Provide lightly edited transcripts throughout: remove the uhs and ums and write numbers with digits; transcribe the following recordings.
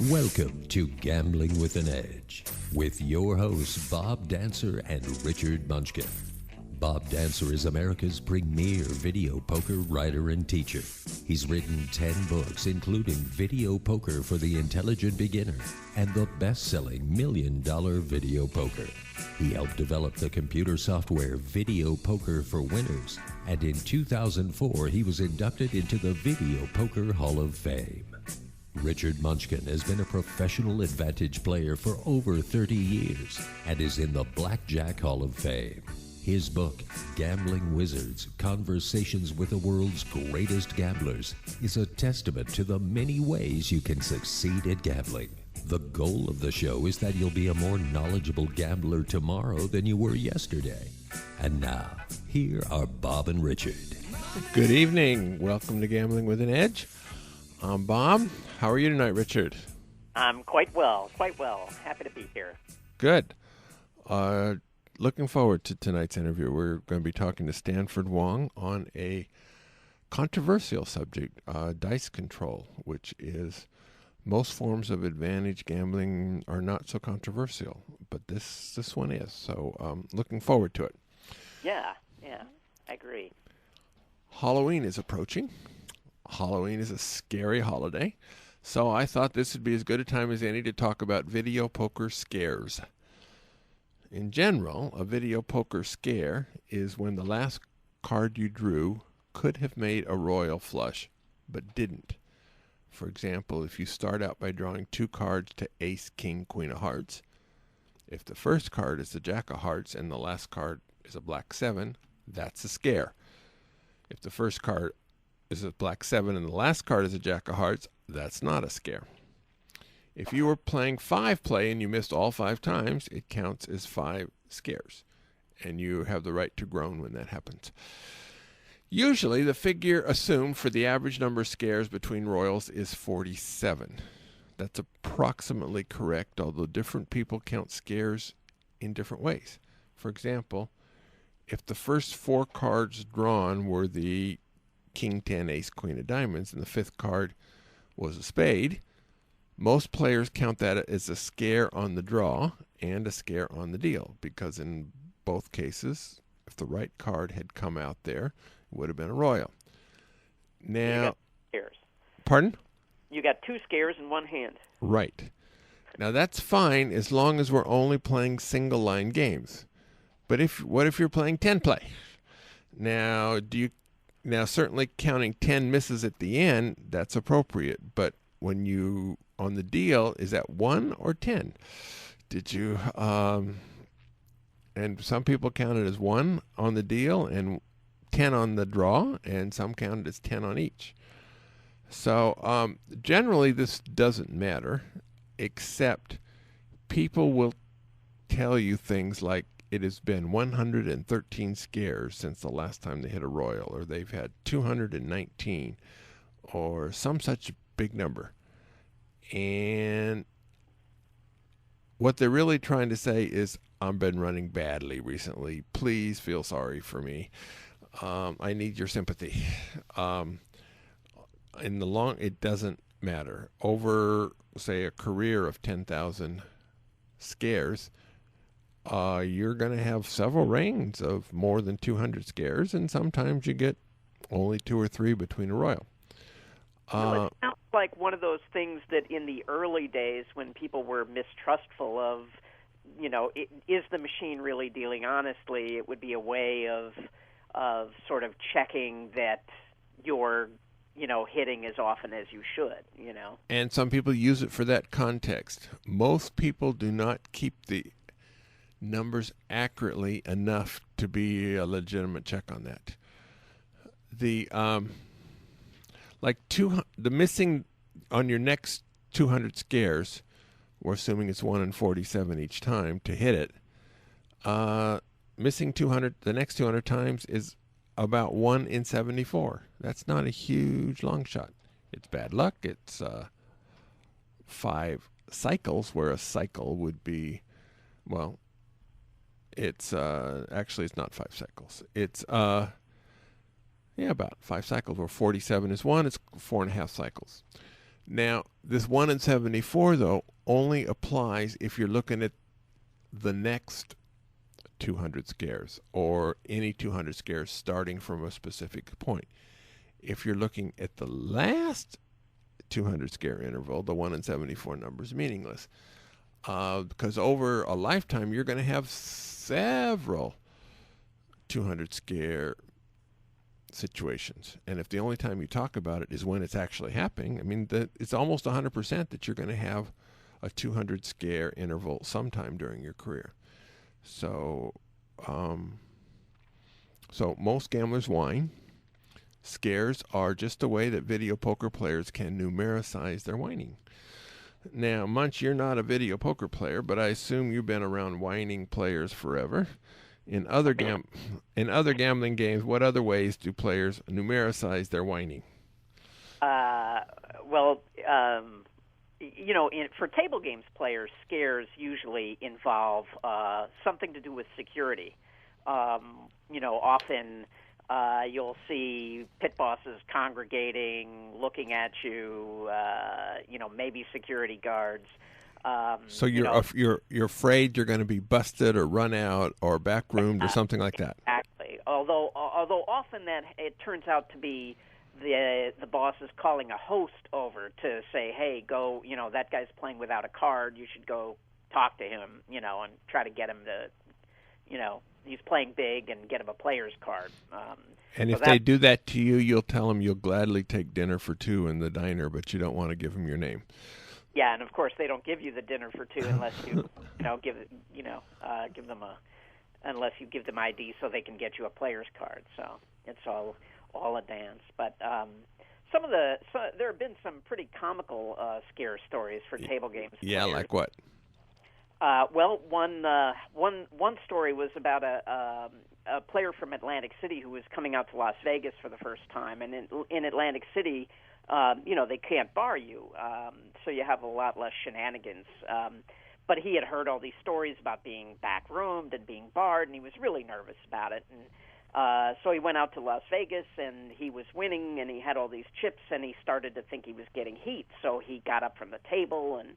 Welcome to Gambling with an Edge with your hosts Bob Dancer and Richard Munchkin. Bob Dancer is America's premier video poker writer and teacher. He's written 10 books, including Video Poker for the Intelligent Beginner and the best-selling $1 Million Video Poker. He helped develop the computer software Video Poker for Winners, and in 2004 he was inducted into the Video Poker Hall of Fame. Richard Munchkin has been a professional advantage player for over 30 years and is in the Blackjack Hall of Fame. His book, Gambling Wizards, Conversations with the World's Greatest Gamblers, is a testament to the many ways you can succeed at gambling. The goal of the show is that you'll be a more knowledgeable gambler tomorrow than you were yesterday. And now, here are Bob and Richard. Good evening. Welcome to Gambling with an Edge. I'm Bob. How are you tonight, Richard? I'm quite well. Happy to be here. Good. Looking forward to tonight's interview. We're going to be talking to Stanford Wong on a controversial subject, dice control, which is most forms of advantage gambling are not so controversial, but this one is. So looking forward to it. Yeah, I agree. Halloween is approaching. Halloween is a scary holiday, so I thought this would be as good a time as any to talk about video poker scares. In general, a video poker scare is when the last card you drew could have made a royal flush, but didn't. For example, if you start out by drawing 2 cards to ace, king, queen of hearts, if the first card is the jack of hearts and the last card is a black 7, that's a scare. If the first card is a black 7 and the last card is a jack of hearts, that's not a scare. If you were playing 5 play and you missed all 5 times, it counts as 5 scares, and you have the right to groan when that happens. Usually, the figure assumed for the average number of scares between royals is 47. That's approximately correct, although different people count scares in different ways. For example, if the first 4 cards drawn were the king, 10, ace, queen of diamonds, and the 5th card was a spade, most players count that as a scare on the draw and a scare on the deal, because in both cases, if the right card had come out there, it would have been a royal. Now, you got scares. Pardon? You got 2 scares in one hand. Right. Now that's fine as long as we're only playing single line games. But what if you're playing 10 play? Now certainly counting 10 misses at the end, that's appropriate. But when you on the deal, is that 1 or 10? Did you and some people count it as 1 on the deal and 10 on the draw, and some count it as 10 on each. So generally this doesn't matter, except people will tell you things like it has been 113 scares since the last time they hit a royal, or they've had 219, or some such big number. And what they're really trying to say is, I've been running badly recently. Please feel sorry for me. I need your sympathy. In the long, it doesn't matter. Over, say, a career of 10,000 scares, you're going to have several reigns of more than 200 scares, and sometimes you get only 2 or 3 between a royal. It sounds like one of those things that in the early days when people were mistrustful of, is the machine really dealing honestly? It would be a way of sort of checking that you're, hitting as often as you should, And some people use it for that context. Most people do not keep the numbers accurately enough to be a legitimate check on that. The the missing on your next 200 scares, we're assuming it's 1 in 47 each time to hit it. Missing 200 the next 200 times is about 1 in 74. That's not a huge long shot. It's bad luck. It's 5 cycles, where a cycle would be, well, it's actually it's not 5 cycles. It's about 5 cycles, where 47 is 1. It's 4.5 cycles. Now, this 1 in 74, though, only applies if you're looking at the next 200 scares or any 200 scares starting from a specific point. If you're looking at the last 200 scare interval, the 1 in 74 number is meaningless. Because over a lifetime, you're going to have several 200 scare situations. And if the only time you talk about it is when it's actually happening, I mean, it's almost 100% that you're going to have a 200 scare interval sometime during your career. So, most gamblers whine. Scares are just a way that video poker players can numericize their whining. Now, Munch, you're not a video poker player, but I assume you've been around whining players forever. In other gambling games, what other ways do players numericize their whining? For table games players, scares usually involve something to do with security. Often you'll see pit bosses congregating, looking at you. Maybe security guards. So you're afraid you're going to be busted or run out or backroomed or something like that. Exactly. Although often that it turns out to be the boss is calling a host over to say, hey, go, that guy's playing without a card. You should go talk to him, and try to get him to, he's playing big and get him a player's card. And if they do that to you, you'll tell them you'll gladly take dinner for two in the diner, but you don't want to give them your name. Yeah, and of course they don't give you the dinner for two unless you, give them unless you give them ID so they can get you a player's card. So it's all a dance. But there have been some pretty comical scare stories for table games. Yeah, players. like what? One story was about a player from Atlantic City who was coming out to Las Vegas for the first time, and in Atlantic City, they can't bar you, so you have a lot less shenanigans. But he had heard all these stories about being backroomed and being barred, and he was really nervous about it. And so he went out to Las Vegas, and he was winning, and he had all these chips, and he started to think he was getting heat. So he got up from the table, and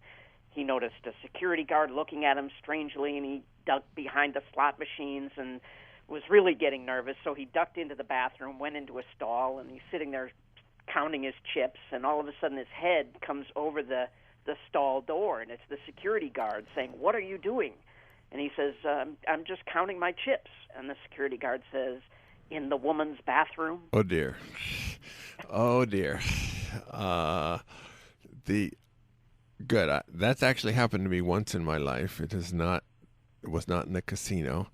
he noticed a security guard looking at him strangely, and he ducked behind the slot machines and was really getting nervous. So he ducked into the bathroom, went into a stall, and he's sitting there counting his chips, and all of a sudden his head comes over the stall door, and it's the security guard saying, "What are you doing?" And he says, "I'm just counting my chips." And the security guard says, "In the woman's bathroom?" Oh, dear. Oh, dear. Good. That's actually happened to me once in my life. It was not in the casino.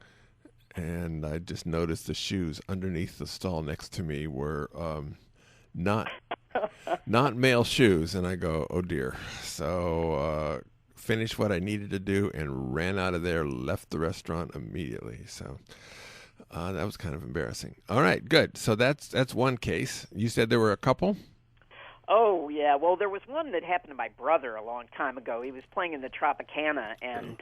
And I just noticed the shoes underneath the stall next to me were not male shoes. And I go, oh, dear. So finished what I needed to do and ran out of there, left the restaurant immediately. So that was kind of embarrassing. All right, good. So that's one case. You said there were a couple? Oh, yeah. Well, there was one that happened to my brother a long time ago. He was playing in the Tropicana, and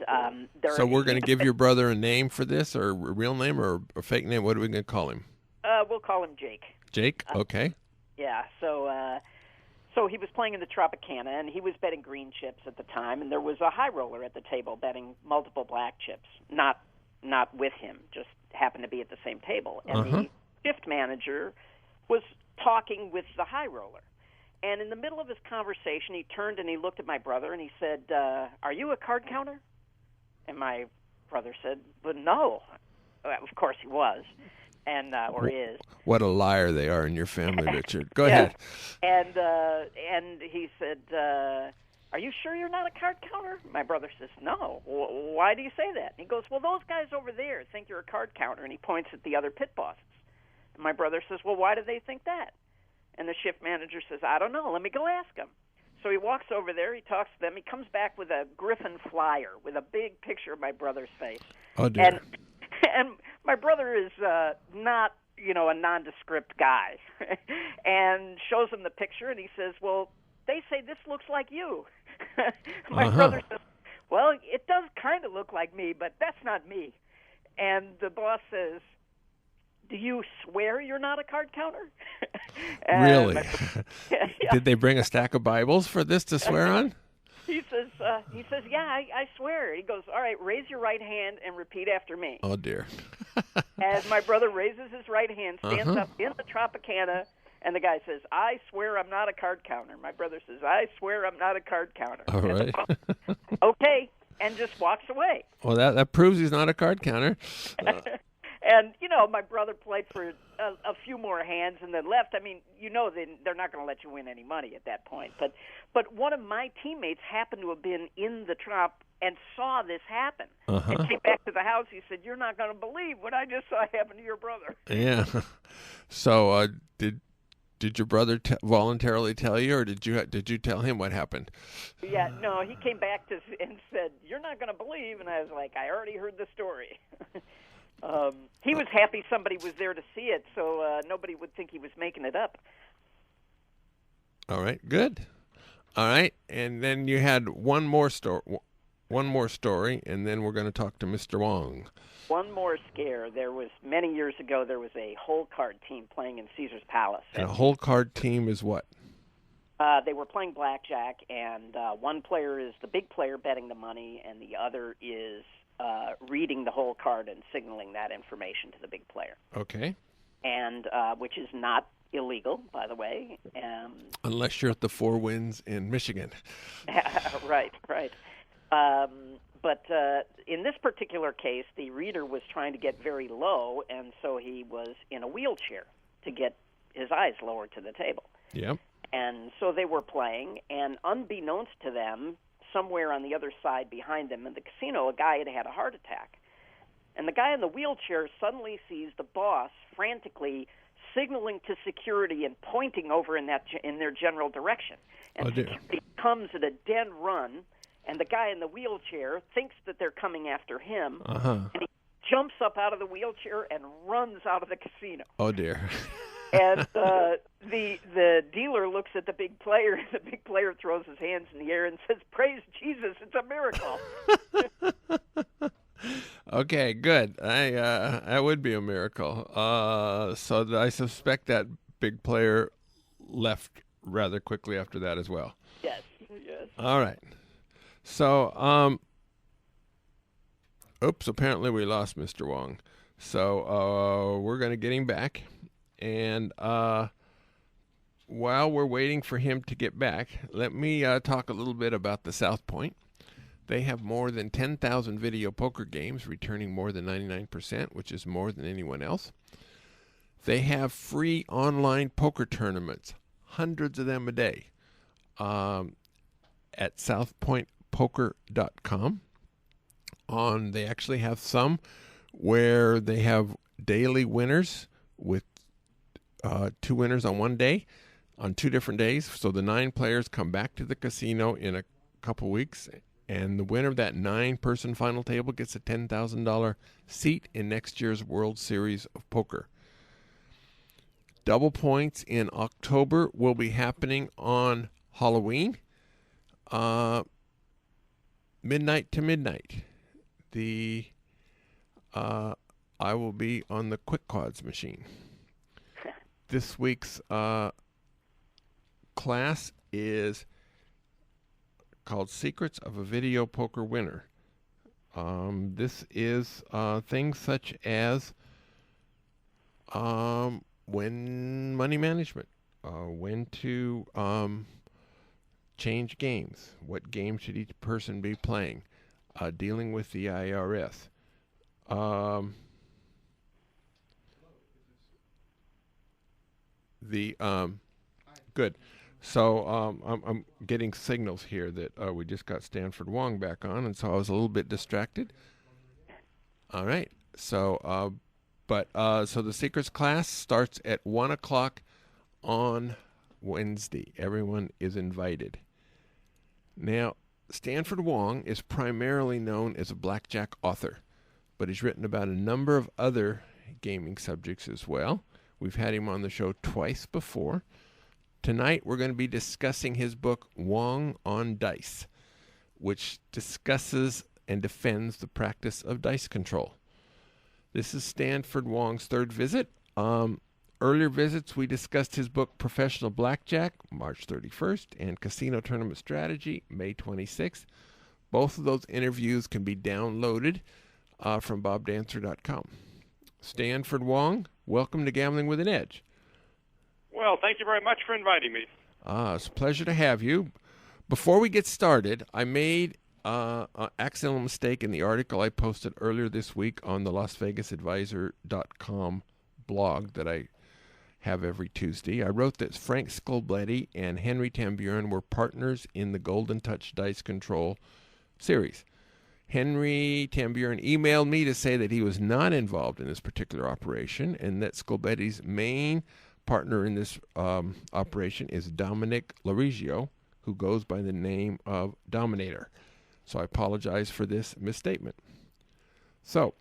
So we're going to give your brother a name for this, or a real name, or a fake name? What are we going to call him? We'll call him Jake. Jake? Okay. Yeah. So he was playing in the Tropicana, and he was betting green chips at the time, and there was a high roller at the table betting multiple black chips, not with him, just happened to be at the same table. And the shift manager was talking with the high roller. And in the middle of his conversation, he turned and he looked at my brother and he said, "Are you a card counter?" And my brother said, "But no." Of course he was, and or is. What a liar they are in your family, Richard. Go ahead. And he said, "Are you sure you're not a card counter?" My brother says, "No." Why do you say that? And he goes, "Well, those guys over there think you're a card counter," and he points at the other pit bosses. And my brother says, "Well, why do they think that?" And the shift manager says, "I don't know. Let me go ask him." So he walks over there. He talks to them. He comes back with a Griffin flyer with a big picture of my brother's face. Oh, dear. And my brother is not, a nondescript guy. And shows him the picture, and he says, "Well, they say this looks like you." My brother says, "Well, it does kind of look like me, but that's not me." And the boss says, do you swear you're not a card counter? Really? Yeah. Did they bring a stack of Bibles for this to swear on? He says, yeah, I swear. He goes, all right, raise your right hand and repeat after me. Oh, dear. And my brother raises his right hand, stands up in the Tropicana, and the guy says, I swear I'm not a card counter. My brother says, I swear I'm not a card counter. All right. Okay, and just walks away. Well, that proves he's not a card counter. And, my brother played for a few more hands and then left. I mean, they're not going to let you win any money at that point. But one of my teammates happened to have been in the Trop and saw this happen. And came back to the house. He said, you're not going to believe what I just saw happen to your brother. Yeah. So did your brother voluntarily tell you, or did you tell him what happened? Yeah, no, he came back and said, you're not going to believe. And I was like, I already heard the story. He was happy somebody was there to see it, so nobody would think he was making it up. All right, good. All right, and then you had one more story, and then we're going to talk to Mr. Wong. One more scare. Many years ago, there was a hole card team playing in Caesar's Palace. And a hole card team is what? They were playing blackjack, and one player is the big player betting the money, and the other is reading the whole card and signaling that information to the big player. Okay. And which is not illegal, by the way. Unless you're at the Four Winds in Michigan. Right. But in this particular case, the reader was trying to get very low, and so he was in a wheelchair to get his eyes lowered to the table. Yep. And so they were playing, and unbeknownst to them, somewhere on the other side behind them in the casino, a guy had a heart attack. And the guy in the wheelchair suddenly sees the boss frantically signaling to security and pointing over in their general direction. And security comes at a dead run, and the guy in the wheelchair thinks that they're coming after him, and he jumps up out of the wheelchair and runs out of the casino. Oh, dear. And the dealer looks at the big player, and the big player throws his hands in the air and says, "Praise Jesus, it's a miracle." Okay, good. That would be a miracle. So I suspect that big player left rather quickly after that as well. Yes. All right. So, apparently we lost Mr. Wong. So we're going to get him back. And while we're waiting for him to get back, let me talk a little bit about the South Point. They have more than 10,000 video poker games, returning more than 99%, which is more than anyone else. They have free online poker tournaments, hundreds of them a day, at southpointpoker.com. They actually have some where they have daily winners with 2 winners on one day, on 2 different days. So the 9 players come back to the casino in a couple weeks, and the winner of that 9-person final table gets a $10,000 seat in next year's World Series of Poker. Double points in October will be happening on Halloween, midnight to midnight. I will be on the Quick Quads machine. This week's class is called Secrets of a Video Poker Winner. This is things such as when money management, when to change games, what game should each person be playing, dealing with the IRS. Good. So I'm getting signals here that we just got Stanford Wong back on, and so I was a little bit distracted. All right. So, so the secrets class starts at 1:00 on Wednesday. Everyone is invited. Now, Stanford Wong is primarily known as a blackjack author, but he's written about a number of other gaming subjects as well. We've had him on the show twice before. Tonight, we're going to be discussing his book, Wong on Dice, which discusses and defends the practice of dice control. This is Stanford Wong's third visit. Earlier visits, we discussed his book, Professional Blackjack, March 31st, and Casino Tournament Strategy, May 26th. Both of those interviews can be downloaded from bobdancer.com. Stanford Wong, welcome to Gambling with an Edge. Well, thank you very much for inviting me. It's a pleasure to have you. Before we get started, I made an accidental mistake in the article I posted earlier this week on the LasVegasAdvisor.com blog that I have every Tuesday. I wrote that Frank Scolbetti and Henry Tamburan were partners in the Golden Touch Dice Control series. Henry Tamburan emailed me to say that he was not involved in this particular operation and that Scolbetti's main partner in this operation is Dominic Larigio, who goes by the name of Dominator. So I apologize for this misstatement. So,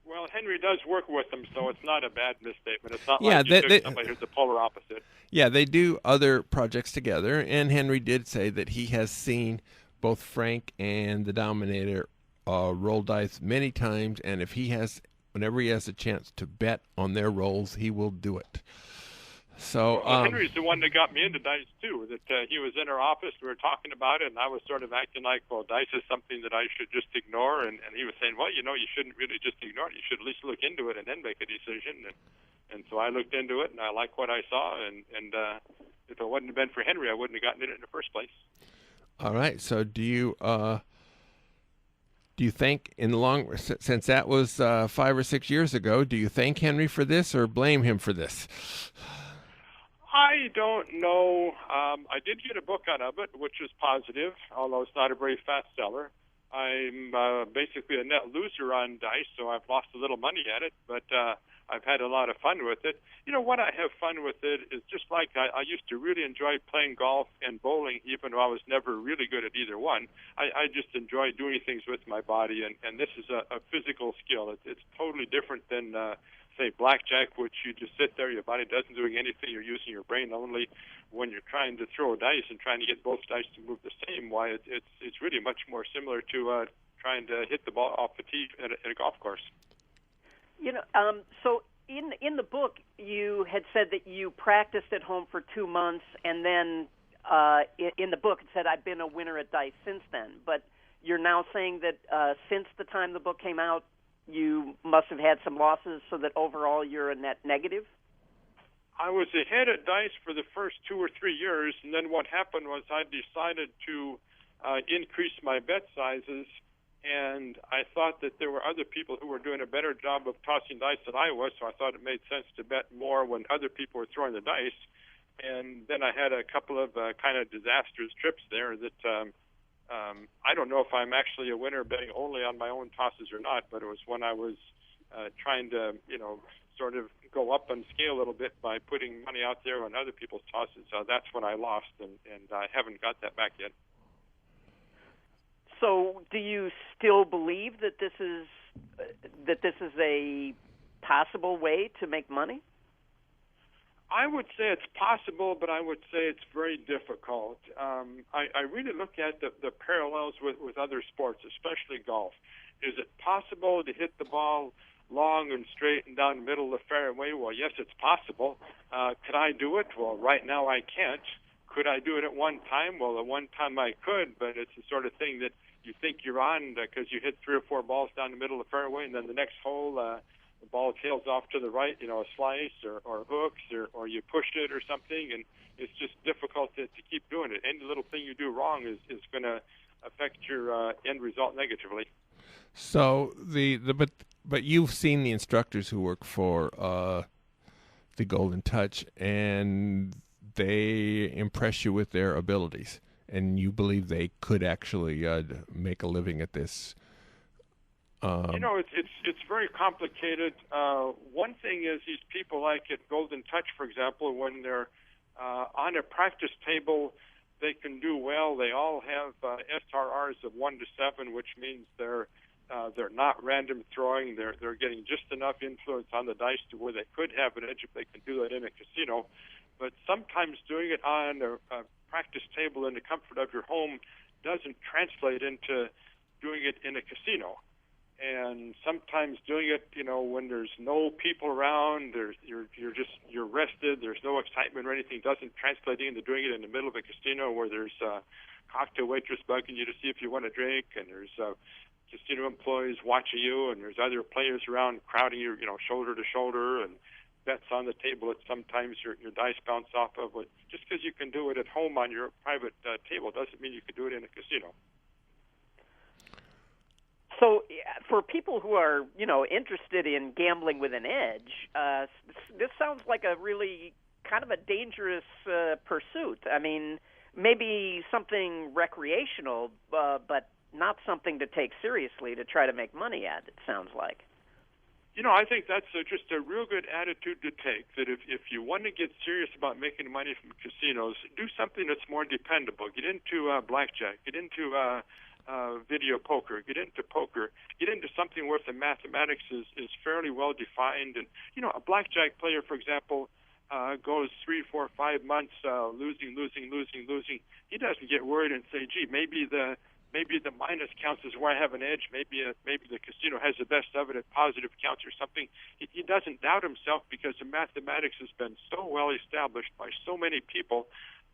well, Henry does work with them, so it's not a bad misstatement. It's not like you took somebody who's the polar opposite. Yeah, they do other projects together, and Henry did say that he has seen both Frank and the Dominator roll dice many times, and whenever he has a chance to bet on their rolls, he will do it. So Henry's the one that got me into dice too. That he was in our office, we were talking about it, and I was sort of acting like, well, dice is something that I should just ignore, and he was saying, well, you shouldn't really just ignore it. You should at least look into it and then make a decision. And so I looked into it, and I liked what I saw, and if it wouldn't have been for Henry, I wouldn't have gotten in the first place. All right. So do you think since that was 5 or 6 years ago, do you thank Henry for this or blame him for this? I don't know. I did get a book out of it, which is positive, although it's not a very fast seller. I'm basically a net loser on dice, so I've lost a little money at it, but I've had a lot of fun with it. What I have fun with it is just like I used to really enjoy playing golf and bowling, even though I was never really good at either one. I just enjoy doing things with my body, and this is a physical skill. It's totally different than say blackjack, which you just sit there, your body doesn't doing anything, you're using your brain only. When you're trying to throw a dice and trying to get both dice to move the same, it's really much more similar to trying to hit the ball off the tee at a golf course. So in the book, you had said that you practiced at home for 2 months, and then in the book it said, I've been a winner at dice since then. But you're now saying that since the time the book came out, you must have had some losses, so that overall you're a net negative? I was ahead at dice for the first 2 or 3 years, and then what happened was I decided to increase my bet sizes, and I thought that there were other people who were doing a better job of tossing dice than I was, so I thought it made sense to bet more when other people were throwing the dice. And then I had a couple of kind of disastrous trips there that I don't know if I'm actually a winner betting only on my own tosses or not, but it was when I was trying to, sort of go up on scale a little bit by putting money out there on other people's tosses. That's when I lost, and I haven't got that back yet. So, do you still believe that this is a possible way to make money? I would say it's possible, but I would say it's very difficult. I really look at the parallels with other sports, especially golf. Is it possible to hit the ball long and straight and down the middle of the fairway? Well, yes, it's possible. Could I do it? Well, right now I can't. Could I do it at one time? Well, at one time I could, but it's the sort of thing that you think you're on because you hit 3 or 4 balls down the middle of the fairway, and then the next hole the ball tails off to the right, a slice or hooks or you pushed it or something, and it's just difficult to keep doing it. Any little thing you do wrong is going to affect your end result negatively. So but you've seen the instructors who work for the Golden Touch, and they impress you with their abilities, and you believe they could actually make a living at this. It's very complicated. One thing is these people like at Golden Touch, for example, when they're on a practice table, they can do well. They all have SRRs of 1 to 7, which means they're not random throwing. They're getting just enough influence on the dice to where they could have an edge if they can do that in a casino. But sometimes doing it on a practice table in the comfort of your home doesn't translate into doing it in a casino. and sometimes doing it, when there's no people around, you're rested, there's no excitement or anything, doesn't translate into doing it in the middle of a casino where there's a cocktail waitress bugging you to see if you want a drink, and there's casino employees watching you, and there's other players around crowding you, shoulder to shoulder, and bets on the table that sometimes your dice bounce off of. But just because you can do it at home on your private table doesn't mean you can do it in a casino. So for people who are, interested in gambling with an edge, this sounds like a really kind of a dangerous pursuit. I mean, maybe something recreational, but not something to take seriously to try to make money at, it sounds like. I think that's just a real good attitude to take, that if you want to get serious about making money from casinos, do something that's more dependable. Get into blackjack, get into video poker, get into poker, get into something where the mathematics is fairly well defined. And, a blackjack player, for example, goes 3, 4, 5 months losing. He doesn't get worried and say, gee, maybe the minus counts as where I have an edge. Maybe the casino has the best of it at positive counts or something. He doesn't doubt himself because the mathematics has been so well established by so many people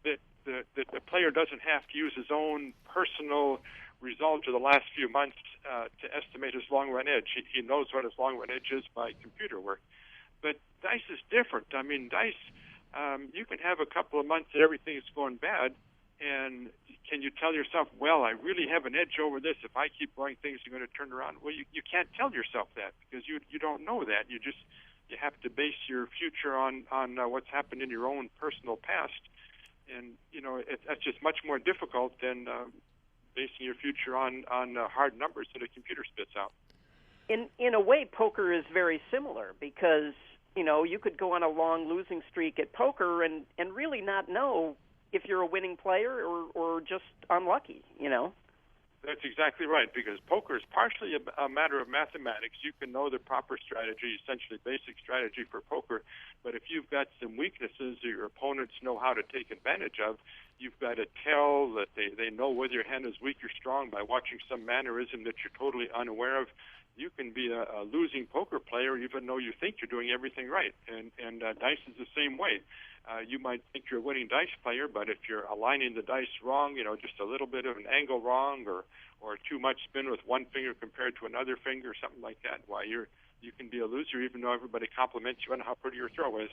that the player doesn't have to use his own personal result of the last few months to estimate his long-run edge. He knows what his long-run edge is by computer work. But dice is different. I mean, dice, you can have a couple of months that everything is going bad, and can you tell yourself, well, I really have an edge over this. If I keep going, things are going to turn around. Well, you can't tell yourself that because you don't know that. You have to base your future on what's happened in your own personal past, and that's just much more difficult than basing your future on hard numbers that a computer spits out. In a way, poker is very similar because you could go on a long losing streak at poker and really not know if you're a winning player or just unlucky, That's exactly right, because poker is partially a matter of mathematics. You can know the proper strategy, essentially basic strategy for poker, but if you've got some weaknesses that your opponents know how to take advantage of, you've got to tell that they know whether your hand is weak or strong by watching some mannerism that you're totally unaware of. You can be a losing poker player even though you think you're doing everything right, and dice is the same way. You might think you're a winning dice player, but if you're aligning the dice wrong, just a little bit of an angle wrong, or too much spin with one finger compared to another finger, something like that, why you can be a loser even though everybody compliments you on how pretty your throw is.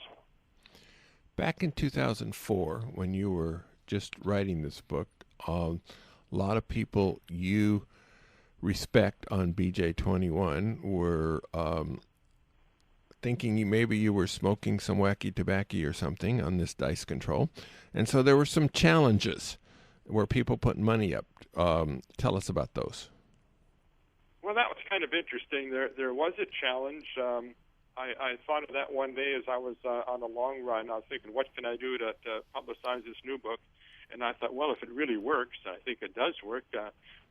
Back in 2004, when you were just writing this book, a lot of people you respect on BJ21 were thinking maybe you were smoking some wacky tobacco or something on this dice control. And so there were some challenges where people put money up. Tell us about those. Well, that was kind of interesting. There was a challenge. I thought of that one day as I was on a long run. I was thinking, what can I do to publicize this new book? And I thought, well, if it really works, I think it does work,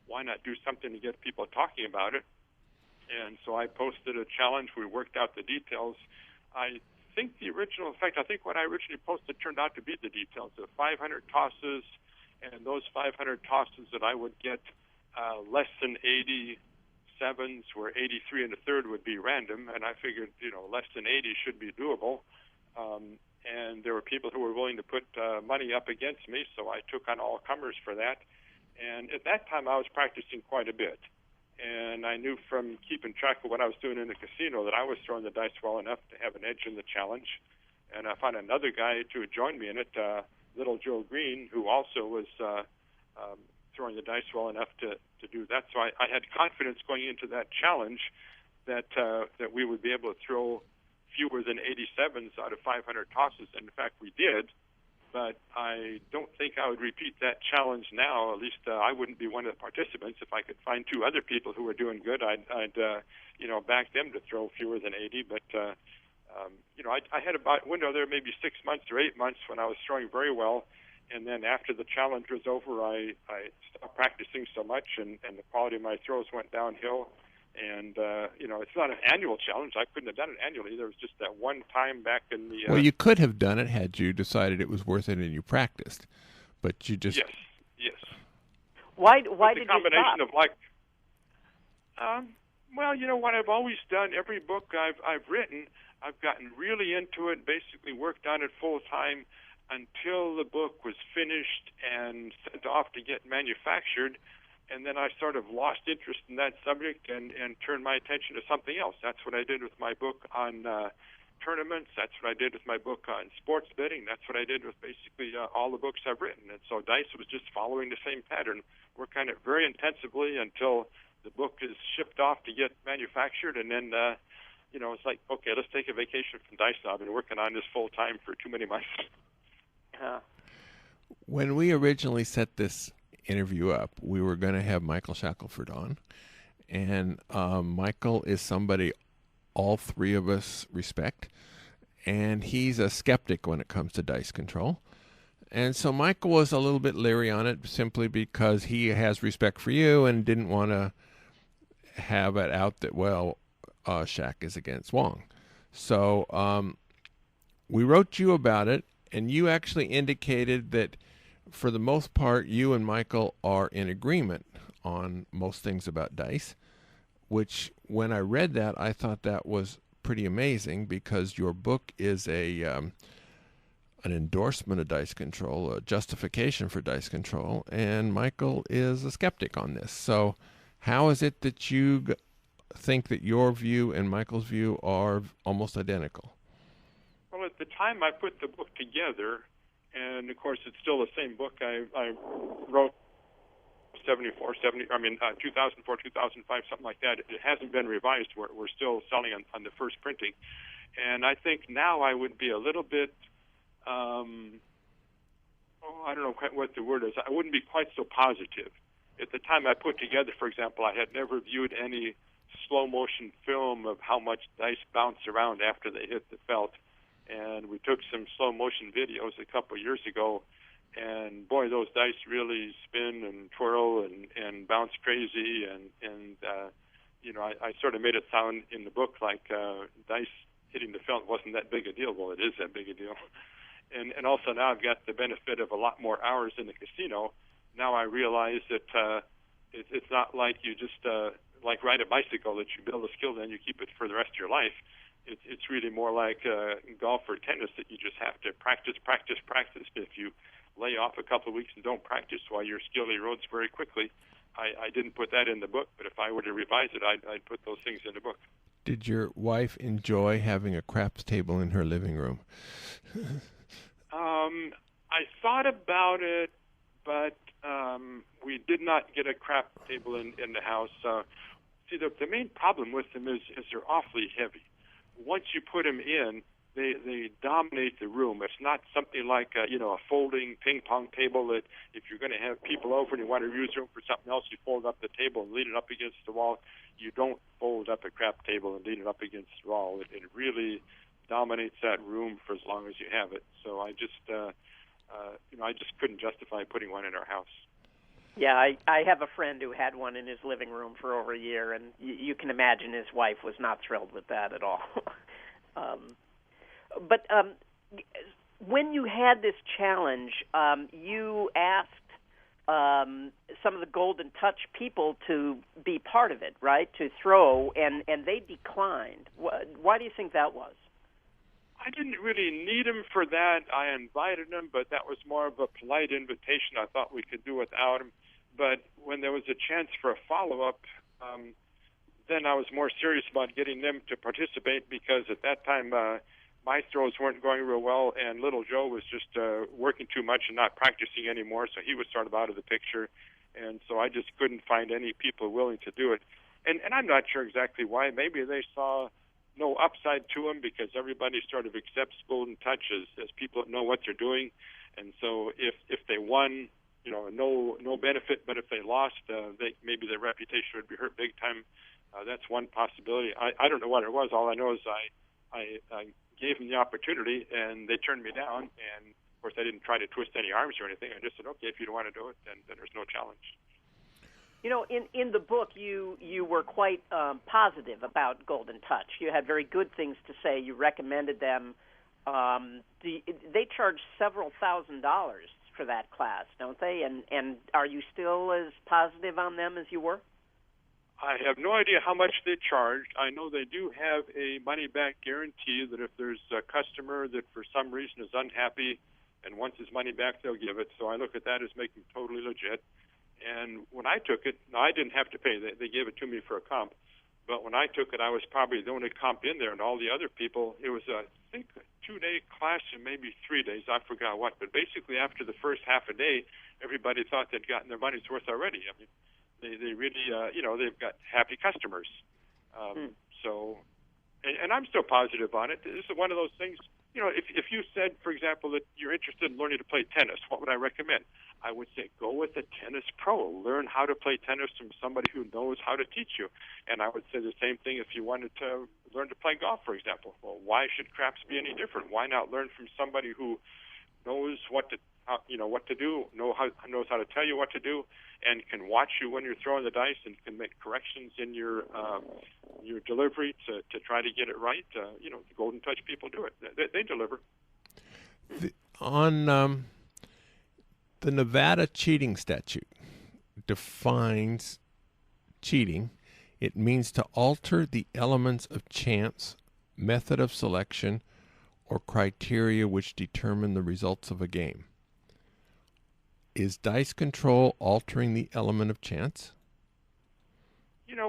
why not do something to get people talking about it? And so I posted a challenge. We worked out the details. I think what I originally posted turned out to be the details of 500 tosses, and those 500 tosses that I would get less than 87s, where 83 and a third would be random, and I figured, less than 80 should be doable. And there were people who were willing to put money up against me, so I took on all comers for that. And at that time, I was practicing quite a bit. And I knew from keeping track of what I was doing in the casino that I was throwing the dice well enough to have an edge in the challenge. And I found another guy to join me in it, Little Joe Green, who also was throwing the dice well enough to do that. So I had confidence going into that challenge that we would be able to throw fewer than 87s out of 500 tosses. And in fact, we did. But I don't think I would repeat that challenge now. At least I wouldn't be one of the participants. If I could find two other people who were doing good, I'd back them to throw fewer than 80. But I had about a window there, maybe 6 months or 8 months, when I was throwing very well. And then after the challenge was over, I stopped practicing so much, and the quality of my throws went downhill. And, it's not an annual challenge. I couldn't have done it annually. There was just that one time back in the... Well, you could have done it had you decided it was worth it and you practiced. But you just... Yes. Why did you stop? It's a combination of Well, you know what I've always done. Every book I've written, I've gotten really into it. Basically, worked on it full time until the book was finished and sent off to get manufactured. And then I sort of lost interest in that subject and turned my attention to something else. That's what I did with my book on tournaments. That's what I did with my book on sports betting. That's what I did with basically all the books I've written. And so Dice was just following the same pattern, working on it very intensively until the book is shipped off to get manufactured. And then, it's like, okay, let's take a vacation from Dice now. I've been working on this full time for too many months. When we originally set this interview up, we were going to have Michael Shackelford on. And Michael is somebody all three of us respect. And he's a skeptic when it comes to dice control. And so Michael was a little bit leery on it simply because he has respect for you and didn't want to have it out that, Shaq is against Wong. So we wrote you about it, and you actually indicated that for the most part, you and Michael are in agreement on most things about dice, which when I read that, I thought that was pretty amazing because your book is an endorsement of dice control, a justification for dice control, and Michael is a skeptic on this. So how is it that you think that your view and Michael's view are almost identical? Well, at the time I put the book together, and of course it's still the same book I wrote 2004, 2005, something like that. It hasn't been revised. We're still selling on the first printing. And I think now I would be a little bit, I don't know quite what the word is. I wouldn't be quite so positive. At the time I put together, for example, I had never viewed any slow-motion film of how much dice bounce around after they hit the felt. And we took some slow-motion videos a couple of years ago, and boy, those dice really spin and twirl and bounce crazy. I sort of made it sound in the book like dice hitting the felt wasn't that big a deal. Well, it is that big a deal. And also now I've got the benefit of a lot more hours in the casino. Now I realize that it's not like you just like ride a bicycle that you build a skill, then you keep it for the rest of your life. It's really more like golf or tennis that you just have to practice. If you lay off a couple of weeks and don't practice, while your skill erodes very quickly. I didn't put that in the book, but if I were to revise it, I'd put those things in the book. Did your wife enjoy having a craps table in her living room? I thought about it, but we did not get a crap table in the house. See, the main problem with them is they're awfully heavy. Once you put them in, they dominate the room. It's not something like a folding ping pong table that if you're going to have people over and you want to use the room for something else, you fold up the table and lean it up against the wall. You don't fold up a crap table and lean it up against the wall. It really dominates that room for as long as you have it. So I just couldn't justify putting one in our house. Yeah, I have a friend who had one in his living room for over a year, and you can imagine his wife was not thrilled with that at all. But when you had this challenge, you asked some of the Golden Touch people to be part of it, right, to throw, and they declined. Why do you think that was? I didn't really need them for that. I invited them, but that was more of a polite invitation. I thought we could do without them. But when there was a chance for a follow-up, then I was more serious about getting them to participate because at that time my throws weren't going real well, and little Joe was just working too much and not practicing anymore, so he was sort of out of the picture. And so I just couldn't find any people willing to do it. And I'm not sure exactly why. Maybe they saw no upside to them because everybody sort of accepts Golden Touch as people that know what they're doing. And so if they won, no benefit, but if they lost, maybe their reputation would be hurt big time. That's one possibility. I don't know what it was. All I know is I gave them the opportunity, and they turned me down. And, of course, I didn't try to twist any arms or anything. I just said, okay, if you don't want to do it, then there's no challenge. In the book, you were quite positive about Golden Touch. You had very good things to say. You recommended them. They charge several $1,000s for that class, don't they? And are you still as positive on them as you were? I have no idea how much they charge. I know they do have a money-back guarantee that if there's a customer that for some reason is unhappy and wants his money back, they'll give it. So I look at that as making totally legit. And when I took it, no, I didn't have to pay. They gave it to me for a comp. But when I took it, I was probably the only comp in there, and all the other people, it was, I think, a 2-day class and maybe 3 days. I forgot what. But basically, after the first half a day, everybody thought they'd gotten their money's worth already. I mean, they really, they've got happy customers. So, and I'm still positive on it. This is one of those things, if you said, for example, that you're interested in learning to play tennis, what would I recommend? I would say go with a tennis pro. Learn how to play tennis from somebody who knows how to teach you. And I would say the same thing if you wanted to learn to play golf, for example. Well, why should craps be any different? Why not learn from somebody who knows what to do, knows how to tell you what to do, and can watch you when you're throwing the dice and can make corrections in your delivery to try to get it right. The Golden Touch people do it. They deliver. The Nevada cheating statute defines cheating. It means to alter the elements of chance, method of selection, or criteria which determine the results of a game. Is dice control altering the element of chance?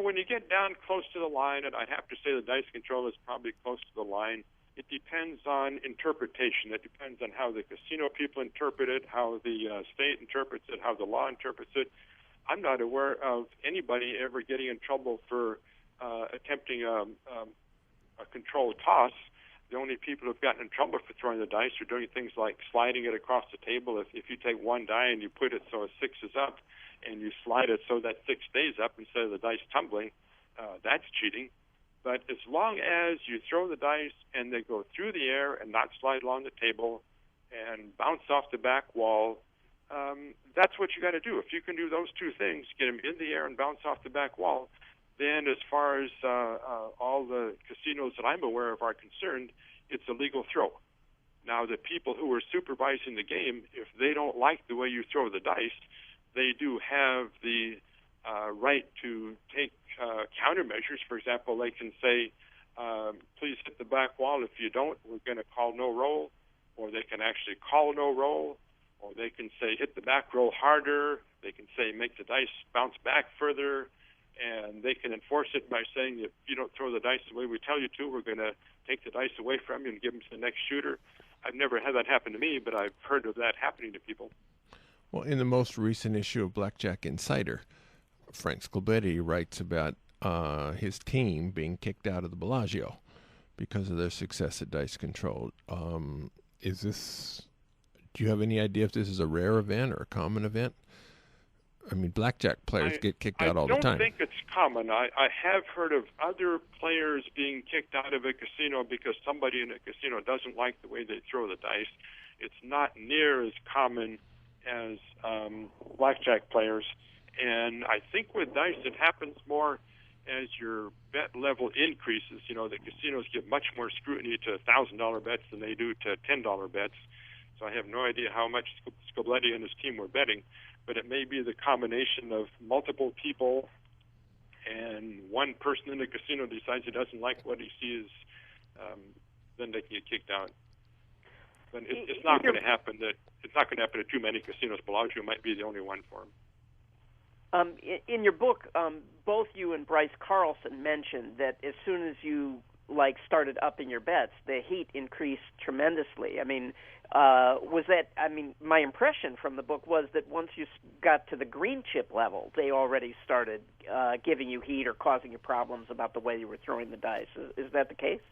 When you get down close to the line, and I'd have to say the dice control is probably close to the line, it depends on interpretation. It depends on how the casino people interpret it, how the state interprets it, how the law interprets it. I'm not aware of anybody ever getting in trouble for attempting a controlled toss. The only people who've gotten in trouble for throwing the dice are doing things like sliding it across the table. If you take one die and you put it so a 6 is up, and you slide it so that 6 stays up instead of the dice tumbling, that's cheating. But as long as you throw the dice and they go through the air and not slide along the table and bounce off the back wall, that's what you got to do. If you can do those two things, get them in the air and bounce off the back wall, then as far as all the casinos that I'm aware of are concerned, it's a legal throw. Now, the people who are supervising the game, if they don't like the way you throw the dice, they do have the right to take countermeasures. For example, they can say, please hit the back wall. If you don't, we're going to call no roll. Or they can actually call no roll. Or they can say, hit the back roll harder. They can say, make the dice bounce back further. And they can enforce it by saying, if you don't throw the dice the way we tell you to, we're going to take the dice away from you and give them to the next shooter. I've never had that happen to me, but I've heard of that happening to people. Well, in the most recent issue of Blackjack Insider, Frank Scalbetti writes about his team being kicked out of the Bellagio because of their success at dice control. Do you have any idea if this is a rare event or a common event? I mean, blackjack players get kicked out all the time. I don't think it's common. I have heard of other players being kicked out of a casino because somebody in a casino doesn't like the way they throw the dice. It's not near as common as blackjack players. And I think with dice, it happens more as your bet level increases. The casinos give much more scrutiny to $1,000 bets than they do to $10 bets. So I have no idea how much Scalbetti and his team were betting, but it may be the combination of multiple people and one person in the casino decides he doesn't like what he sees, then they can get kicked out. But it's not going to happen. It's not going to happen to too many casinos. Bellagio might be the only one for him. In your book, both you and Bryce Carlson mentioned that as soon as you started upping your bets, the heat increased tremendously. I mean, was that? I mean, my impression from the book was that once you got to the green chip level, they already started giving you heat or causing you problems about the way you were throwing the dice. Is that the case?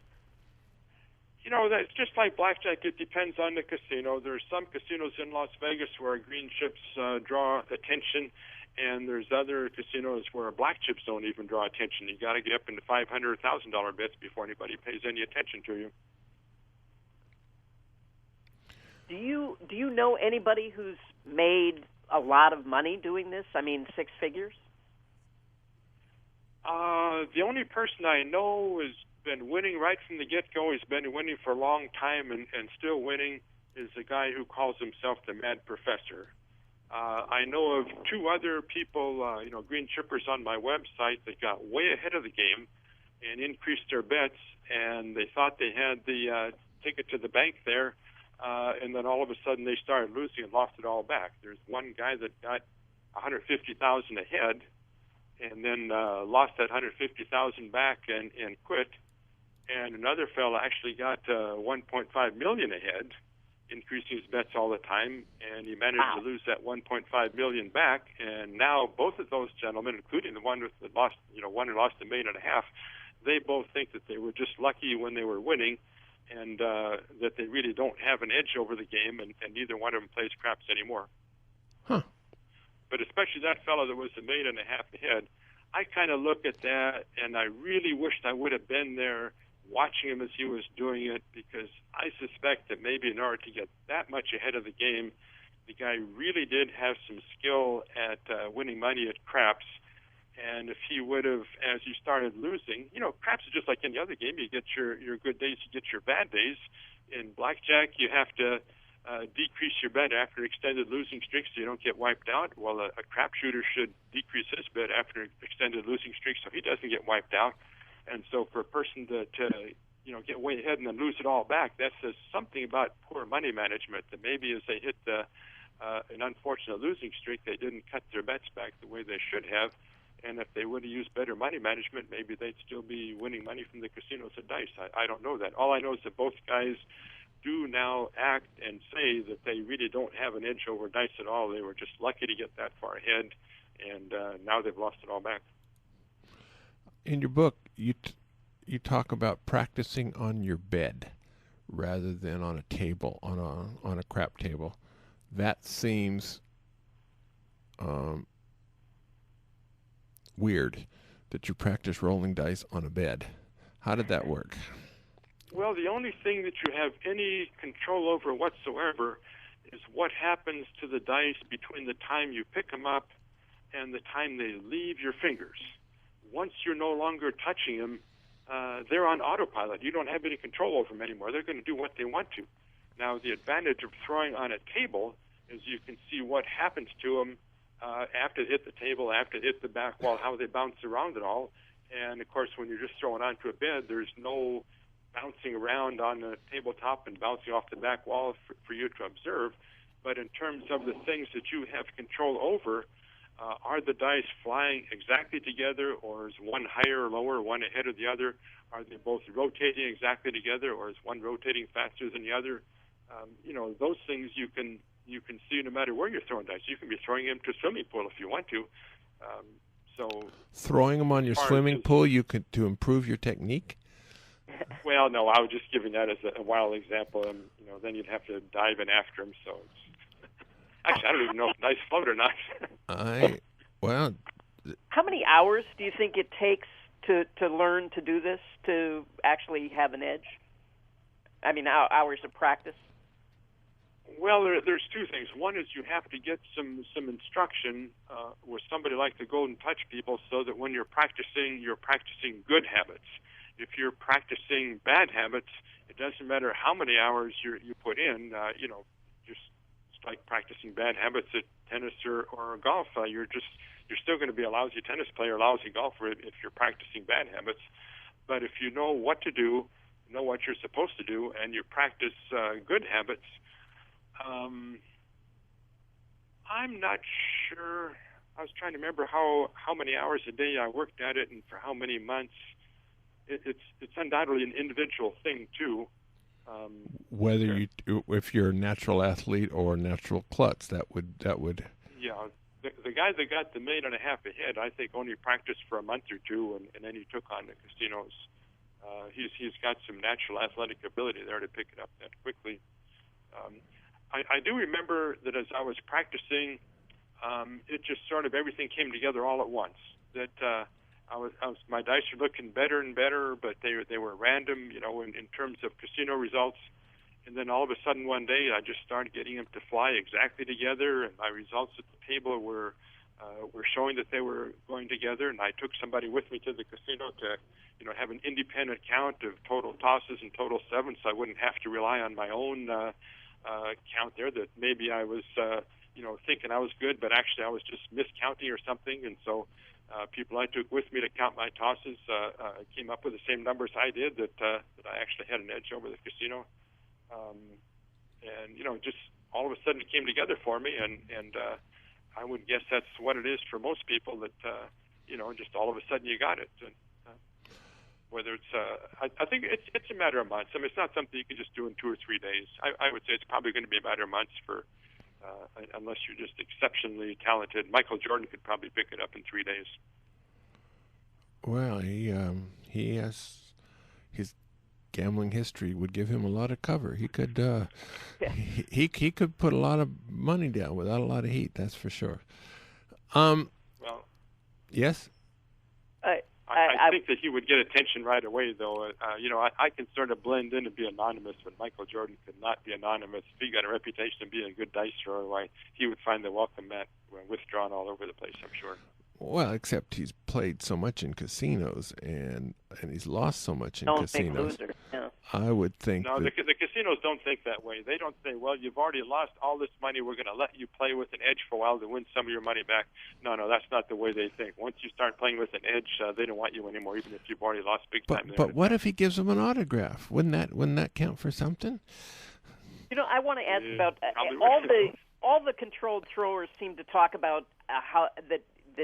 That's just like blackjack. It depends on the casino. There are some casinos in Las Vegas where green chips draw attention, and there's other casinos where black chips don't even draw attention. You got to get up into $500 or $1,000 bets before anybody pays any attention to you. Do you know anybody who's made a lot of money doing this? I mean, 6 figures? The only person I know has been winning right from the get-go. He's been winning for a long time and still winning is a guy who calls himself the Mad Professor. I know of two other people, green chippers on my website that got way ahead of the game and increased their bets, and they thought they had the ticket to the bank there, and then all of a sudden they started losing and lost it all back. There's one guy that got 150,000 ahead, and then lost that 150,000 back and quit. And another fellow actually got 1.5 million ahead, increasing his bets all the time, and he managed to lose that 1.5 million back. And now both of those gentlemen, including the one that lost, one who lost $1.5 million, they both think that they were just lucky when they were winning, and that they really don't have an edge over the game, and neither one of them plays craps anymore. Huh. But especially that fellow that was $1.5 million ahead, I kind of look at that, and I really wished I would have been there watching him as he was doing it, because I suspect that maybe in order to get that much ahead of the game, the guy really did have some skill at winning money at craps. And if he would have, as you started losing, craps is just like any other game. You get your good days, you get your bad days. In blackjack, you have to decrease your bet after extended losing streaks so you don't get wiped out. Well, a crap shooter should decrease his bet after extended losing streaks so he doesn't get wiped out. And so for a person to get way ahead and then lose it all back, that says something about poor money management, that maybe as they hit an unfortunate losing streak, they didn't cut their bets back the way they should have. And if they would have used better money management, maybe they'd still be winning money from the casinos at dice. I don't know that. All I know is that both guys do now act and say that they really don't have an edge over dice at all. They were just lucky to get that far ahead, and now they've lost it all back. In your book, you talk about practicing on your bed rather than on a table, on a crap table. That seems weird that you practice rolling dice on a bed. How did that work? Well, the only thing that you have any control over whatsoever is what happens to the dice between the time you pick them up and the time they leave your fingers. Once you're no longer touching them, they're on autopilot. You don't have any control over them anymore. They're going to do what they want to. Now, the advantage of throwing on a table is you can see what happens to them after they hit the table, after they hit the back wall, how they bounce around and all. And, of course, when you're just throwing onto a bed, there's no bouncing around on the tabletop and bouncing off the back wall for you to observe. But in terms of the things that you have control over, are the dice flying exactly together, or is one higher or lower, one ahead of the other? Are they both rotating exactly together, or is one rotating faster than the other? Those things you can see no matter where you're throwing dice. You can be throwing them to a swimming pool if you want to. Throwing them on your swimming pool, you could to improve your technique? Well, no, I was just giving that as a wild example. And, then you'd have to dive in after them. So actually, I don't even know if dice float or not. How many hours do you think it takes to learn to do this, to actually have an edge? I mean, hours of practice? Well, there's two things. One is you have to get some instruction with somebody like the Golden Touch people, so that when you're practicing good habits. If you're practicing bad habits, it doesn't matter how many hours you put in. Just like practicing bad habits at tennis or golf. You're still going to be a lousy tennis player, a lousy golfer if you're practicing bad habits. But if you know what to do, know what you're supposed to do, and you practice good habits, I'm not sure. I was trying to remember how many hours a day I worked at it and for how many months. It's undoubtedly an individual thing too. If you're a natural athlete or a natural klutz, that would. Yeah, the guy that got the $1.5 million ahead, I think only practiced for a month or two, and then he took on the casinos. He's got some natural athletic ability there to pick it up that quickly. I do remember that as I was practicing, it just sort of everything came together all at once. That my dice were looking better and better, but they were random, in terms of casino results. And then all of a sudden one day, I just started getting them to fly exactly together, and my results at the table were showing that they were going together. And I took somebody with me to the casino to, have an independent count of total tosses and total sevens, so I wouldn't have to rely on my own count there. That maybe I was, thinking I was good, but actually I was just miscounting or something. And so people I took with me to count my tosses came up with the same numbers I did, that I actually had an edge over the casino. And just all of a sudden it came together for me, and I would guess that's what it is for most people, that just all of a sudden you got it. And, whether it's I think it's a matter of months. I mean, it's not something you can just do in 2 or 3 days. I would say it's probably going to be a matter of months for unless you're just exceptionally talented. Michael Jordan could probably pick it up in 3 days. Well, he has his gambling history would give him a lot of cover. He could he could put a lot of money down without a lot of heat. That's for sure. Well, yes. I think that he would get attention right away, though. I can sort of blend in and be anonymous, but Michael Jordan could not be anonymous. If he got a reputation of being a good dice thrower, why, he would find the welcome mat withdrawn all over the place, I'm sure. Well, except he's played so much in casinos, and he's lost so much in casinos. Loser. Yeah. I would think. No, the casinos don't think that way. They don't say, well, you've already lost all this money. We're going to let you play with an edge for a while to win some of your money back. No, that's not the way they think. Once you start playing with an edge, they don't want you anymore, even if you've already lost big time. But what if he gives him an autograph? Wouldn't that count for something? I want to ask about all the controlled throwers seem to talk about how that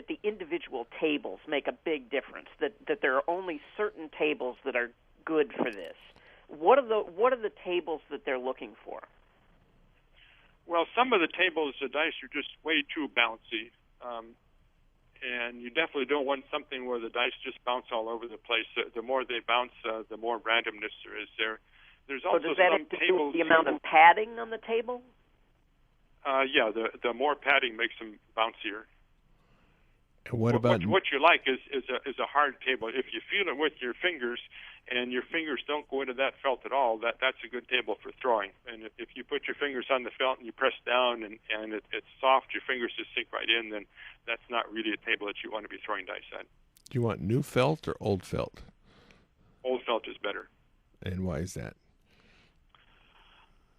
the individual tables make a big difference. That there are only certain tables that are good for this. What are the tables that they're looking for? Well, some of the tables, the dice are just way too bouncy, and you definitely don't want something where the dice just bounce all over the place. The more they bounce, the more randomness there is there. There's also does that some have to do tables. with the amount of padding on the table? Yeah, the more padding makes them bouncier. And what about what you like is a hard table. If you feel it with your fingers, and your fingers don't go into that felt at all, that's a good table for throwing. And if you put your fingers on the felt and you press down and it's soft, your fingers just sink right in, then that's not really a table that you want to be throwing dice at. Do you want new felt or old felt? Old felt is better. And why is that?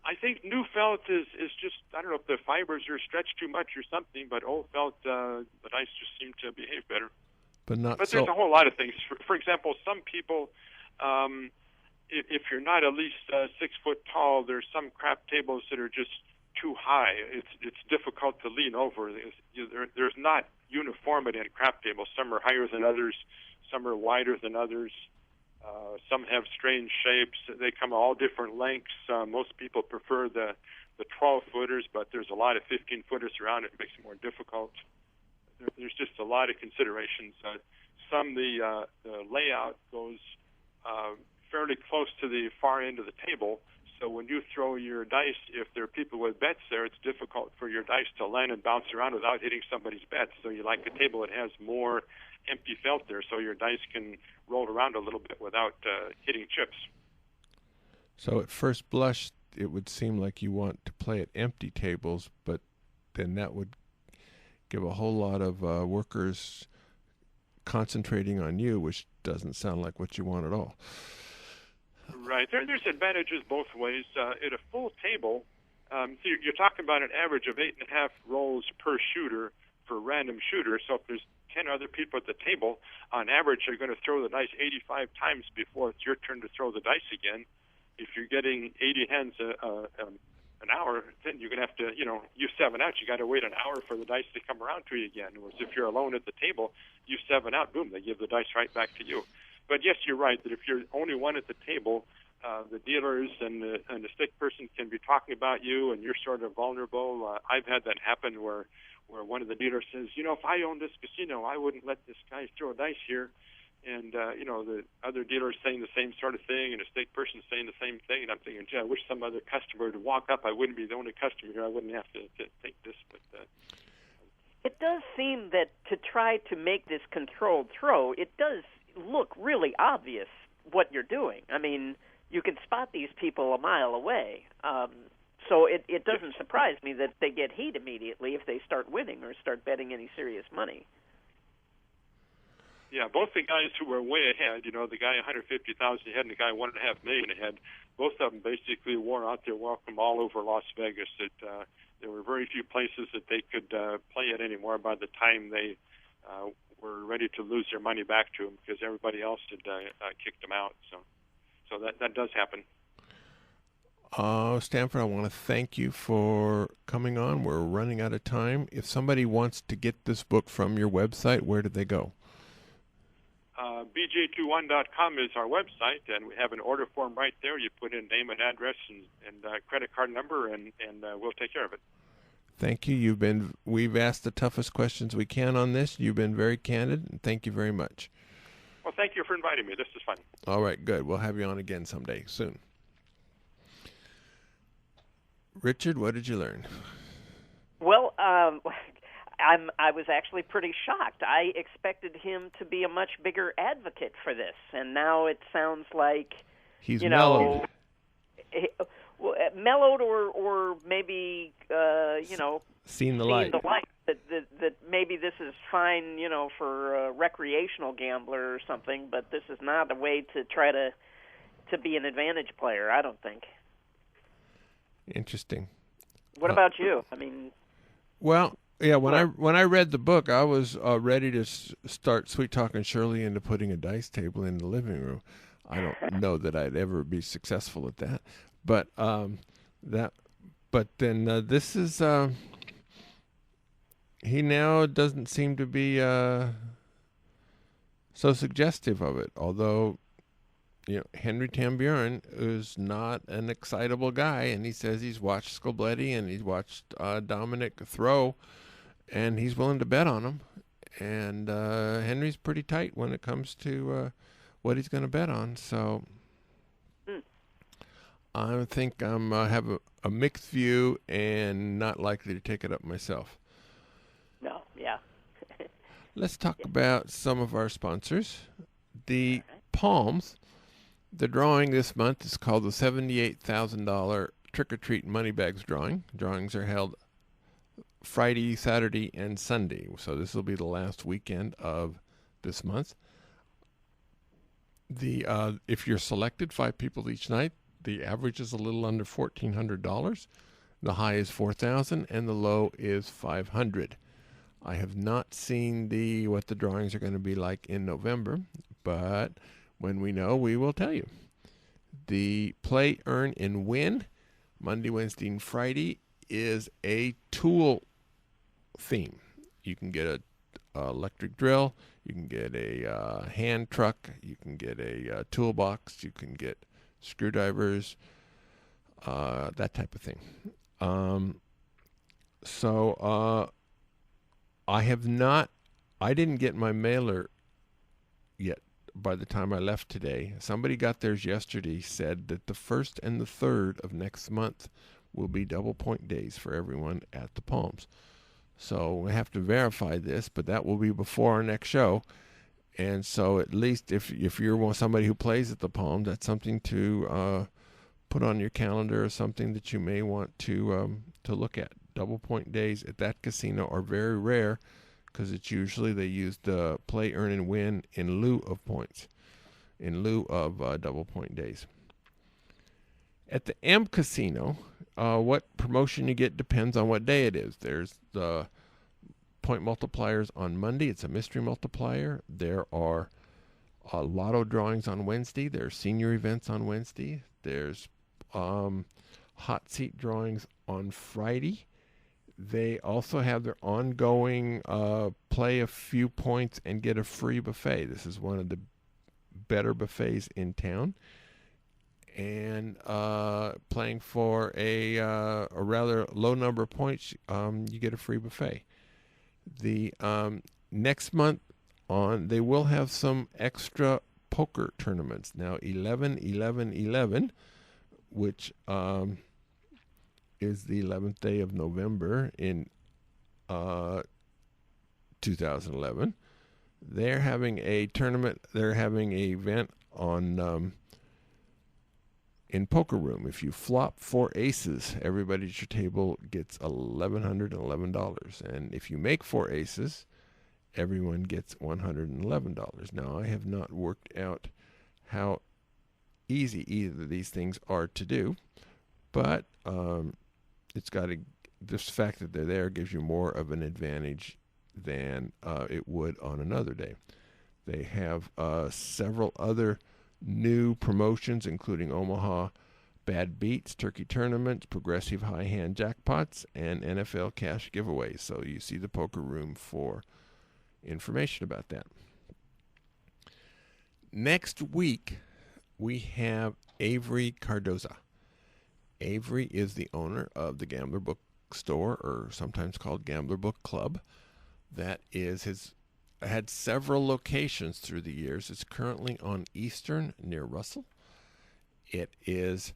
I think new felt is just, I don't know if the fibers are stretched too much or something, but old felt, the dice just seem to behave better. But there's a whole lot of things. For example, some people, if you're not at least 6 foot tall, there's some crap tables that are just too high. It's difficult to lean over. There's not uniformity in crap tables. Some are higher than others. Some are wider than others. Some have strange shapes. They come all different lengths. Most people prefer the 12-footers, but there's a lot of 15-footers around. It makes it more difficult. There's just a lot of considerations. The layout goes fairly close to the far end of the table, so when you throw your dice, if there are people with bets there, it's difficult for your dice to land and bounce around without hitting somebody's bets. So you like a table that has more empty felt there, so your dice can roll around a little bit without hitting chips. So at first blush, it would seem like you want to play at empty tables, but then that would give a whole lot of workers concentrating on you, which doesn't sound like what you want at all. Right. There's advantages both ways. At a full table, so you're talking about an average of 8.5 rolls per shooter for a random shooter. So if there's 10 other people at the table, on average, you're going to throw the dice 85 times before it's your turn to throw the dice again. If you're getting 80 hands an hour, then you're going to have to, you 7 out. You got to wait an hour for the dice to come around to you again. Whereas if you're alone at the table, you 7 out, boom, they give the dice right back to you. But yes, you're right that if you're only one at the table, the dealers and the stick person can be talking about you, and you're sort of vulnerable. I've had that happen where one of the dealers says, if I owned this casino, I wouldn't let this guy throw a dice here. And, the other dealers saying the same sort of thing, and a stake person saying the same thing. And I'm thinking, gee, I wish some other customer would walk up. I wouldn't be the only customer here. I wouldn't have to take this. But it does seem that to try to make this controlled throw, it does look really obvious what you're doing. I mean, you can spot these people a mile away. So it doesn't surprise me that they get heat immediately if they start winning or start betting any serious money. Yeah, both the guys who were way ahead, the guy 150,000 ahead and the guy 1.5 million ahead, both of them basically wore out their welcome all over Las Vegas. there were very few places that they could play it anymore by the time they were ready to lose their money back to them, because everybody else had kicked them out. So that does happen. Stanford, I want to thank you for coming on. We're running out of time. If somebody wants to get this book from your website, where do they go? bj21.com is our website, and we have an order form right there. You put in name and address and credit card number, and we'll take care of it. Thank you. We've asked the toughest questions we can on this. You've been very candid, and thank you very much. Well, thank you for inviting me. This is fun. All right, good. We'll have you on again someday soon. Richard, what did you learn? Well, I was actually pretty shocked. I expected him to be a much bigger advocate for this, and now it sounds like he's mellowed. Mellowed, or maybe seen the light. That maybe this is fine, for a recreational gambler or something, but this is not a way to try to be an advantage player, I don't think. Interesting. What about you? I mean, well, yeah. When I read the book, I was ready to start sweet talking Shirley into putting a dice table in the living room. I don't know that I'd ever be successful at that, but then this is. He now doesn't seem to be so suggestive of it, although. Henry Tamburin is not an excitable guy, and he says he's watched Scobletti and he's watched Dominic throw, and he's willing to bet on him. And Henry's pretty tight when it comes to what he's going to bet on. So I think I have a mixed view and not likely to take it up myself. No, yeah. Let's talk about some of our sponsors. The Palms. The drawing this month is called the $78,000 Trick-or-Treat Moneybags Drawing. Drawings are held Friday, Saturday, and Sunday. So this will be the last weekend of this month. If you're selected, 5 people each night, the average is a little under $1,400. The high is $4,000, and the low is $500. I have not seen what the drawings are going to be like in November, but when we know, we will tell you. The Play, Earn, and Win, Monday, Wednesday, and Friday, is a tool theme. You can get an electric drill, you can get a hand truck, you can get a toolbox, you can get screwdrivers, that type of thing. I didn't get my mailer yet. By the time I left today, somebody got theirs yesterday, said that the 1st and the 3rd of next month will be double point days for everyone at the Palms. So we have to verify this, but that will be before our next show. And so at least if you're somebody who plays at the Palms, that's something to put on your calendar, or something that you may want to look at. Double point days at that casino are very rare, because it's usually they use the Play, Earn, and Win in lieu of points, in lieu of double point days. At the M Casino, what promotion you get depends on what day it is. There's the point multipliers on Monday. It's a mystery multiplier. There are lotto drawings on Wednesday. There are senior events on Wednesday. There's hot seat drawings on Friday. They also have their ongoing play a few points and get a free buffet. This is one of the better buffets in town. And playing for a rather low number of points, you get a free buffet. The next month they will have some extra poker tournaments. Now 11-11-11, which is the 11th day of November in 2011. They're having a tournament. They're having an event on in Poker Room. If you flop 4 aces, everybody at your table gets $1,111. And if you make 4 aces, everyone gets $111. Now, I have not worked out how easy either of these things are to do, but it's got to this fact that they're there gives you more of an advantage than it would on another day. They have several other new promotions, including Omaha Bad Beats, turkey tournaments, progressive high hand jackpots, and NFL cash giveaways. So you see the poker room for information about that. Next week, we have Avery Cardoza. Avery is the owner of the Gambler Book Store, or sometimes called Gambler Book Club. That is had several locations through the years. It's currently on Eastern near Russell. It is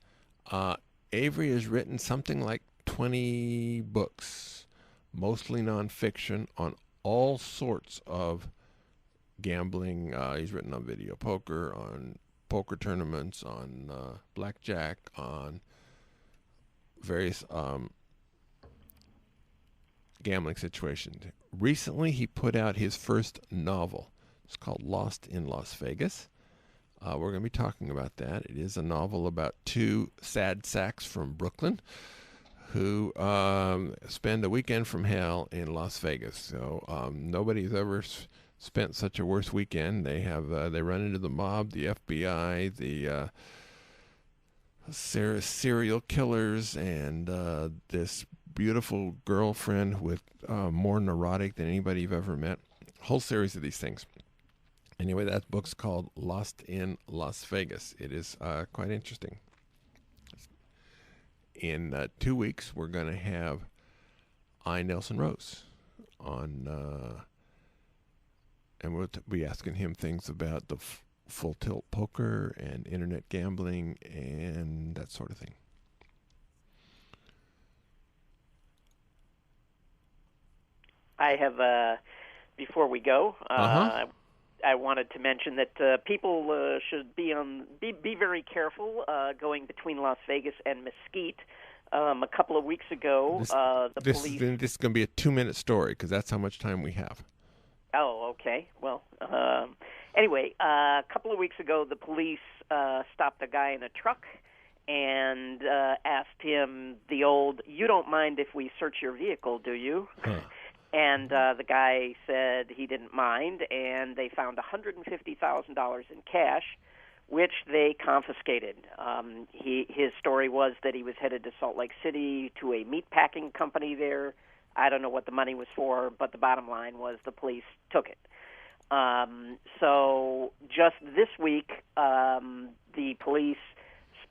Avery has written something like 20 books, mostly nonfiction, on all sorts of gambling. He's written on video poker, on poker tournaments, on blackjack, on various gambling situations. Recently, he put out his first novel. It's called Lost in Las Vegas. We're going to be talking about that. It is a novel about two sad sacks from Brooklyn who spend a weekend from hell in Las Vegas. So nobody's ever spent such a worse weekend. They have they run into the mob, the FBI, the serial killers, and this beautiful girlfriend with more neurotic than anybody you've ever met. A whole series of these things. Anyway, that book's called Lost in Las Vegas. It is quite interesting. In 2 weeks, we're going to have I. Nelson Rose on, and we'll be asking him things about the full tilt poker and internet gambling and that sort of thing. I have, before we go, I wanted to mention that people should be very careful going between Las Vegas and Mesquite. A couple of weeks ago, this is going to be a 2-minute story because that's how much time we have. Oh, okay. Well, anyway, a couple of weeks ago, the police stopped a guy in a truck and asked him the old, "You don't mind if we search your vehicle, do you?" Huh. And the guy said he didn't mind, and they found $150,000 in cash, which they confiscated. His story was that he was headed to Salt Lake City to a meatpacking company there. I don't know what the money was for, but the bottom line was the police took it. So just this week, the police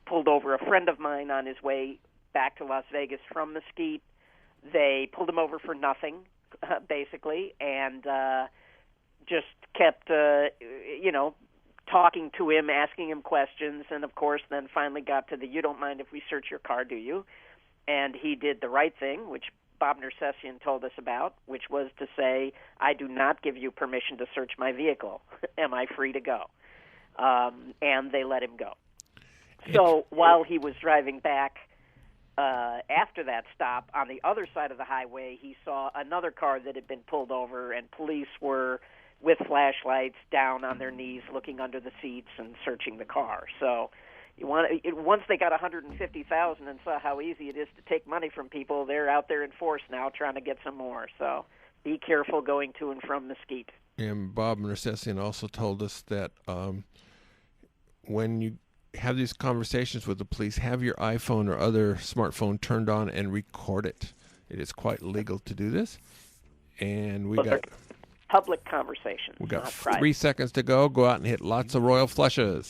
pulled over a friend of mine on his way back to Las Vegas from Mesquite. They pulled him over for nothing, basically, and just kept, talking to him, asking him questions, and, of course, then finally got to the, "You don't mind if we search your car, do you?" And he did the right thing, which Bob Nersessian told us about, which was to say, "I do not give you permission to search my vehicle. Am I free to go?" And they let him go. So while he was driving back after that stop, on the other side of the highway, he saw another car that had been pulled over, and police were with flashlights down on their knees looking under the seats and searching the car. So once they got $150,000 and saw how easy it is to take money from people, they're out there in force now trying to get some more. So be careful going to and from Mesquite. And Bob Nersessian also told us that when you have these conversations with the police, have your iPhone or other smartphone turned on and record it. It is quite legal to do this. And we got public conversations. We got 3 seconds to go. Go out and hit lots of royal flushes.